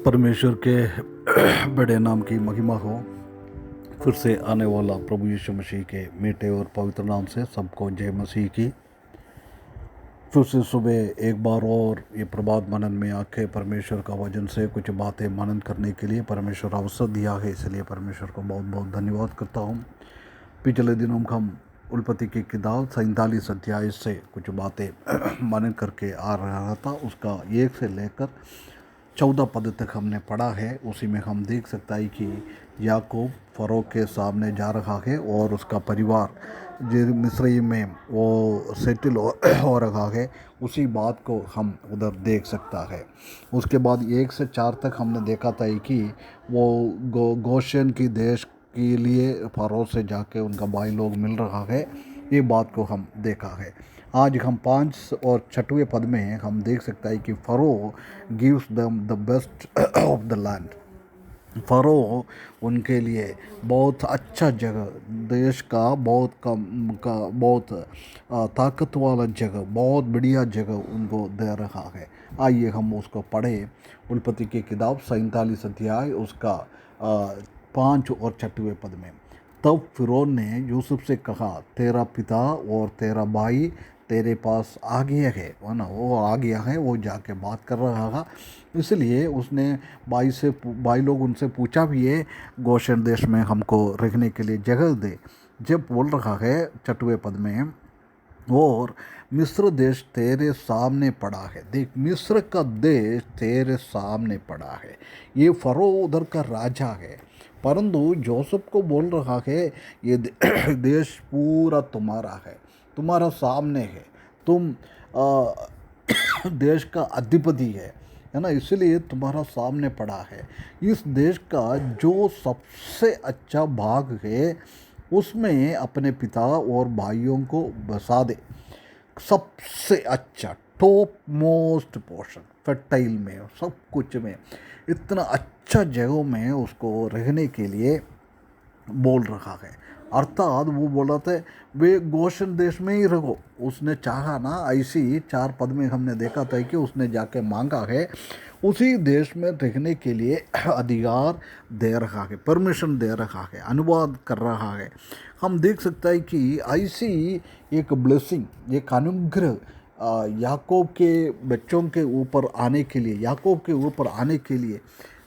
परमेश्वर के बड़े नाम की महिमा हो। फिर से आने वाला प्रभु यीशु मसीह के मीठे और पवित्र नाम से सबको जय मसीह की। फिर से सुबह एक बार और ये प्रभात मनन में आके परमेश्वर का वचन से कुछ बातें मनन करने के लिए परमेश्वर अवसर दिया है, इसलिए परमेश्वर को बहुत बहुत धन्यवाद करता हूँ। पिछले दिनों में हम उल्पत्ति की किताब 47 अध्याय से कुछ बातें मनन करके आ रहा था। उसका 1 से लेकर 14 पद तक हमने पढ़ा है। उसी में हम देख सकता है कि याकूब फ़रो के सामने जा रहा है और उसका परिवार जो मिस्र में वो सेटल हो रहा है, उसी बात को हम उधर देख सकता है। उसके बाद 1 से 4 तक हमने देखा था कि वो गोशेन की देश के लिए फ़रो से जाके उनका भाई लोग मिल रहा है, ये बात को हम देखा है। आज हम 5 और 6वें पद में हम देख सकता है कि furrow gives them the best of the land. Furrow उनके लिए बहुत अच्छा जगह, देश का बहुत ताकत वाला जगह, बहुत बढ़िया जगह उनको दे रहा है। आइए हम उसको पढ़े। उल्पत्ति की किताब 47 अध्याय उसका 5 और 6वें पद में। तब फ़िरौन ने यूसुफ से कहा, तेरा पिता और तेरा भाई तेरे पास आ गया है ना, वो आ गया है, वो जाके बात कर रहा था। इसलिए उसने भाई लोग उनसे पूछा भी है, गोशेन देश में हमको रहने के लिए जगह दे। जब बोल रहा है 6वें पद में, और मिस्र देश तेरे सामने पड़ा है। देख, मिस्र का देश तेरे सामने पड़ा है। ये फ़रो उधर का राजा है, परंतु जोसेफ को बोल रहा है ये देश पूरा तुम्हारा है, तुम्हारा सामने है, तुम देश का अधिपति है ना, इसलिए तुम्हारा सामने पड़ा है। इस देश का जो सबसे अच्छा भाग है उसमें अपने पिता और भाइयों को बसा दे। सबसे अच्छा टॉप मोस्ट पोर्शन, फर्टाइल में, सब कुछ में, इतना अच्छा जगह में उसको रहने के लिए बोल रहा है। अर्थात वो बोला था वे गोशेन देश में ही रहो। उसने चाहा ना, ऐसी 4 पद में हमने देखा था कि उसने जाके मांगा है, उसी देश में रहने के लिए अधिकार दे रहा है, परमिशन दे रहा है, अनुवाद कर रहा है। हम देख सकते हैं कि ऐसी एक ब्लेसिंग, एक अनुग्रह याकूब के बच्चों के ऊपर आने के लिए, याकूब के ऊपर आने के लिए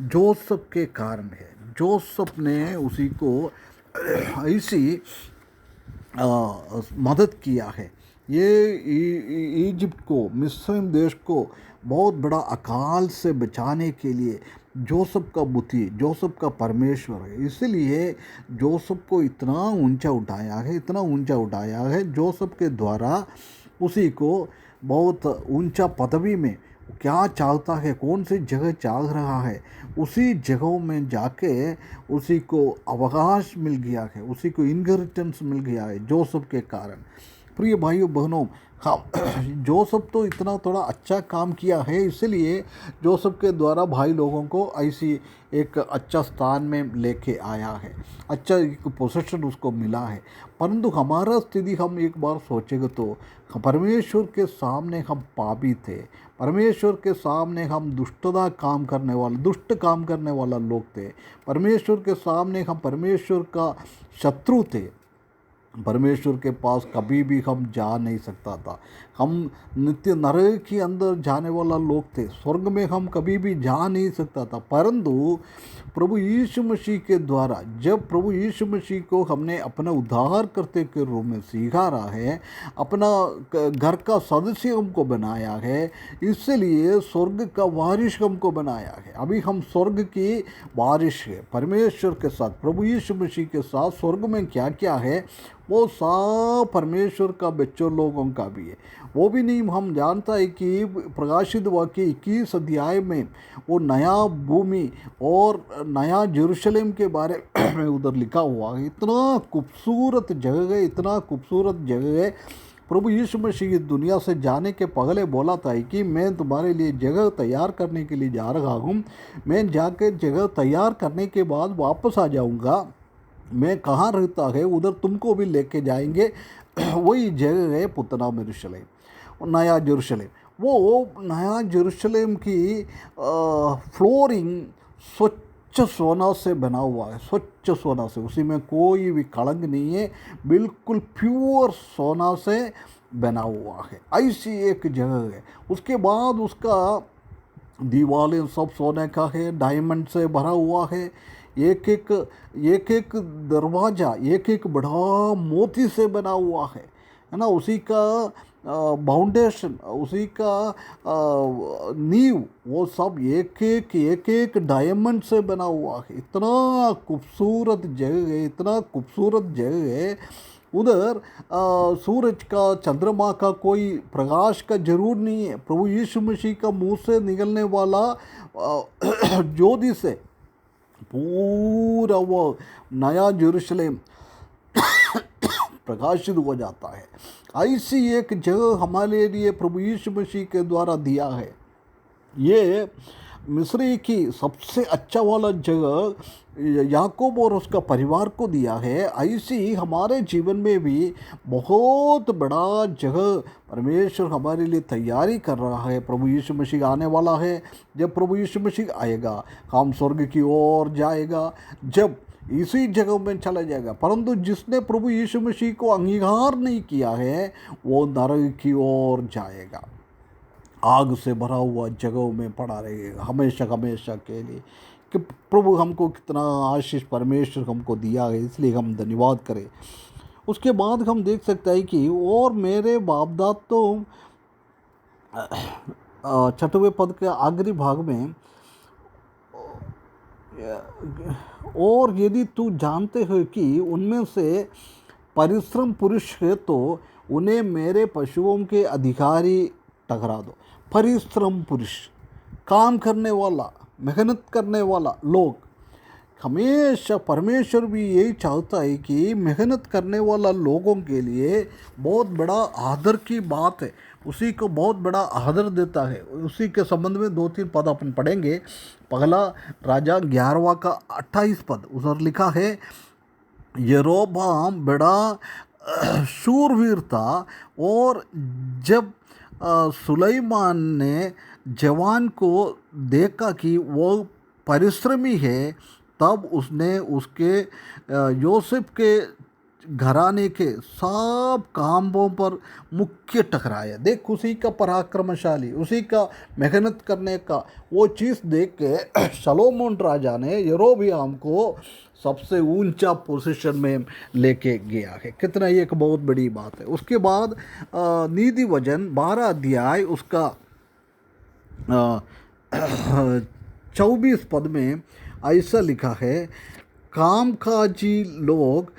जोसेफ के कारण है। जोसेफ ने उसी को ऐसी मदद किया है। ये इजिप्ट को, मिस्र देश को बहुत बड़ा अकाल से बचाने के लिए जोसेफ का बुद्धि, जोसेफ का परमेश्वर है। इसलिए जोसेफ को इतना ऊंचा उठाया है, इतना ऊंचा उठाया है। जोसेफ के द्वारा उसी को बहुत ऊंचा पदवी में क्या चाहता है, कौन सी जगह चाह रहा है, उसी जगहों में जाके उसी को अवकाश मिल गया है, उसी को इनहेरिटेंस मिल गया है जोसेफ के कारण। प्रिय भाइयों बहनों, हाँ, जोसेफ तो इतना थोड़ा अच्छा काम किया है, इसलिए जोसेफ के द्वारा भाई लोगों को ऐसी एक अच्छा स्थान में लेके आया है, अच्छा एक पोजीशन उसको मिला है। परंतु हमारा स्थिति हम एक बार सोचेंगे तो परमेश्वर के सामने हम पापी थे, परमेश्वर के सामने हम दुष्ट काम करने वाला लोग थे, परमेश्वर के सामने हम परमेश्वर का शत्रु थे। परमेश्वर के पास कभी भी हम जा नहीं सकता था। हम नित्य नरक के अंदर जाने वाला लोग थे, स्वर्ग में हम कभी भी जा नहीं सकता था। परंतु प्रभु यीशु मसीह के द्वारा, जब प्रभु यीशु मसीह को हमने अपना उद्धार करते के रूप में स्वीकारा है, अपना घर का सदस्य हमको बनाया है, इसलिए स्वर्ग का वारिश हमको बनाया है। अभी हम स्वर्ग की वारिश है परमेश्वर के साथ, प्रभु यीशु मसीह के साथ। स्वर्ग में क्या क्या है वो सब परमेश्वर का बच्चों लोगों का भी है। वो भी नहीं हम जानता है कि प्रकाशित वाक्य 21 अध्याय में वो नया भूमि और नया यरूशलेम के बारे में उधर लिखा हुआ है। इतना खूबसूरत जगह है, इतना खूबसूरत जगह है। प्रभु यीशु मसीह दुनिया से जाने के पहले बोला था कि मैं तुम्हारे लिए जगह तैयार करने के लिए जा रहा हूँ, मैं जाकर जगह तैयार करने के बाद वापस आ जाऊँगा, मैं कहाँ रहता है उधर तुमको भी लेके जाएंगे। वही जगह है पुतना यरूशलेम, नया यरूशलेम। वो नया यरूशलेम की फ्लोरिंग स्वच्छ सोना से बना हुआ है, स्वच्छ सोना से, उसी में कोई भी कलंक नहीं है, बिल्कुल प्योर सोना से बना हुआ है। ऐसी एक जगह है। उसके बाद उसका दीवारें सब सोने का है, डायमंड से भरा हुआ है। एक एक दरवाज़ा एक एक बड़ा मोती से बना हुआ है ना। उसी का फाउंडेशन, उसी का नींव, वो सब एक एक डायमंड से बना हुआ है। इतना खूबसूरत जगह है, इतना खूबसूरत जगह है। उधर सूरज का, चंद्रमा का कोई प्रकाश का जरूर नहीं है। प्रभु यीशु मसीह का मुंह से निकलने वाला ज्योति से पूरा वो नया यरूशलेम प्रकाशित हो जाता है। ऐसी एक जगह हमारे लिए प्रभु यीशु मसीह के द्वारा दिया है। ये मिस्री की सबसे अच्छा वाला जगह याकूब और उसका परिवार को दिया है। ऐसी हमारे जीवन में भी बहुत बड़ा जगह परमेश्वर हमारे लिए तैयारी कर रहा है। प्रभु यीशु मसीह आने वाला है। जब प्रभु यीशु मसीह आएगा, हम स्वर्ग की ओर जाएगा, जब इसी जगह में चला जाएगा। परंतु जिसने प्रभु यीशु मसीह को अंगीकार नहीं किया है, वो नरक की ओर जाएगा, आग से भरा हुआ जगहों में पड़ा रहेगा हमेशा हमेशा के लिए। कि प्रभु हमको कितना आशीष परमेश्वर हमको दिया है, इसलिए हम धन्यवाद करें। उसके बाद हम देख सकते हैं कि और मेरे बाप दाद तो 6वें पद के आखिरी भाग में, और यदि तू जानते हो कि उनमें से परिश्रम पुरुष है, तो उन्हें मेरे पशुओं के अधिकारी ठहरा दो। परिश्रम पुरुष, काम करने वाला, मेहनत करने वाला लोग, हमेशा परमेश्वर भी यही चाहता है कि मेहनत करने वाला लोगों के लिए बहुत बड़ा आदर की बात है। उसी को बहुत बड़ा आदर देता है। उसी के संबंध में 2-3 पद अपन पढ़ेंगे। पहला राजा 11वां का 28 पद, उधर लिखा है, यरोबाम बड़ा शूरवीर था, और जब सुलेमान ने जवान को देखा कि वो परिश्रमी है, तब उसने उसके योसेफ के घराने के सब कामों पर मुख्य टकराया। देख, उसी का पराक्रमशाली, उसी का मेहनत करने का वो चीज़ देख के शलोमोन राजा ने यरोबियाम को सबसे ऊंचा पोजीशन में लेके गया है। कितना ये एक बहुत बड़ी बात है। उसके बाद नीति वचन 12 अध्याय उसका 24 पद में ऐसा लिखा है, कामकाजी लोग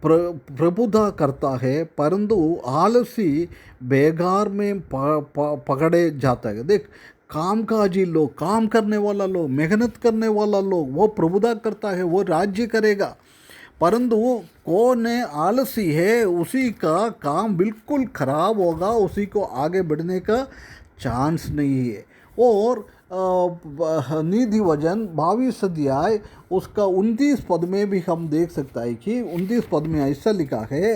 प्रभुता करता है, परंतु आलसी बेगार में पकड़े जाता है। देख, कामकाजी लोग, काम करने वाला लोग, मेहनत करने वाला लोग, वो प्रभुता करता है, वो राज्य करेगा। परंतु कौन आलसी है, उसी का काम बिल्कुल खराब होगा, उसी को आगे बढ़ने का चांस नहीं है। और नीति वचन 22 अध्याय उसका 29 पद में भी हम देख सकता है कि 29 पद में ऐसा लिखा है,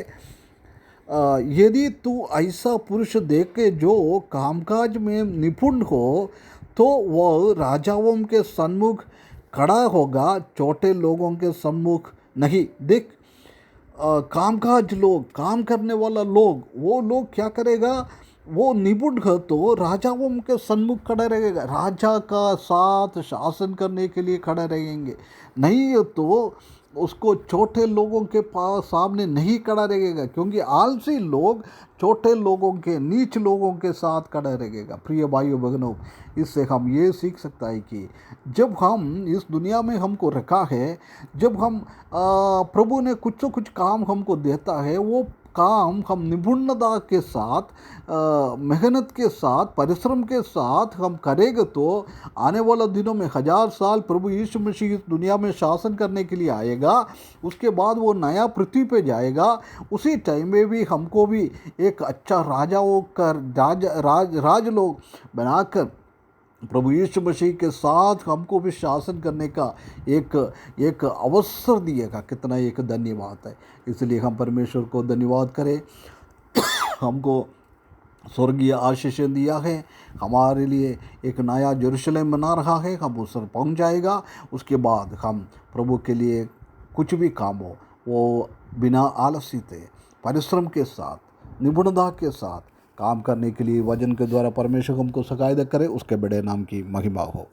यदि तू ऐसा पुरुष देखे जो कामकाज में निपुण हो, तो वह राजाओं के सन्मुख खड़ा होगा, छोटे लोगों के सम्मुख नहीं। देख, कामकाज लोग, काम करने वाला लोग, वो लोग क्या करेगा, वो निपुण है तो राजाओं के सन्मुख खड़ा रहेगा, राजा का साथ शासन करने के लिए खड़ा रहेंगे। नहीं तो उसको छोटे लोगों के पास सामने नहीं खड़ा रहेगा, क्योंकि आलसी लोग छोटे लोगों के, नीच लोगों के साथ खड़ा रहेगा। प्रिय भाइयों बहनों, इससे हम ये सीख सकता है कि जब हम इस दुनिया में हमको रखा है, जब हम प्रभु ने कुछ तो कुछ काम हमको देता है, वो काम हम निपुणता के साथ, मेहनत के साथ, परिश्रम के साथ हम करेंगे, तो आने वाला दिनों में 1000 साल प्रभु यीशु मसीह इस दुनिया में शासन करने के लिए आएगा। उसके बाद वो नया पृथ्वी पे जाएगा। उसी टाइम में भी हमको भी एक अच्छा राजाओं का राज लोग बनाकर प्रभु यीशु मसीह के साथ हमको भी शासन करने का एक अवसर दिएगा। कितना एक धन्यवाद है। इसलिए हम परमेश्वर को धन्यवाद करें। हमको स्वर्गीय आशीषें दिया है। हमारे लिए एक नया यरूशलेम बना रहा है, हम उस पर पहुँच जाएगा। उसके बाद हम प्रभु के लिए कुछ भी काम हो वो बिना आलस्य परिश्रम के साथ निपुणता के साथ काम करने के लिए वचन के द्वारा परमेश्वर हमको सकायद करे। उसके बड़े नाम की महिमा हो।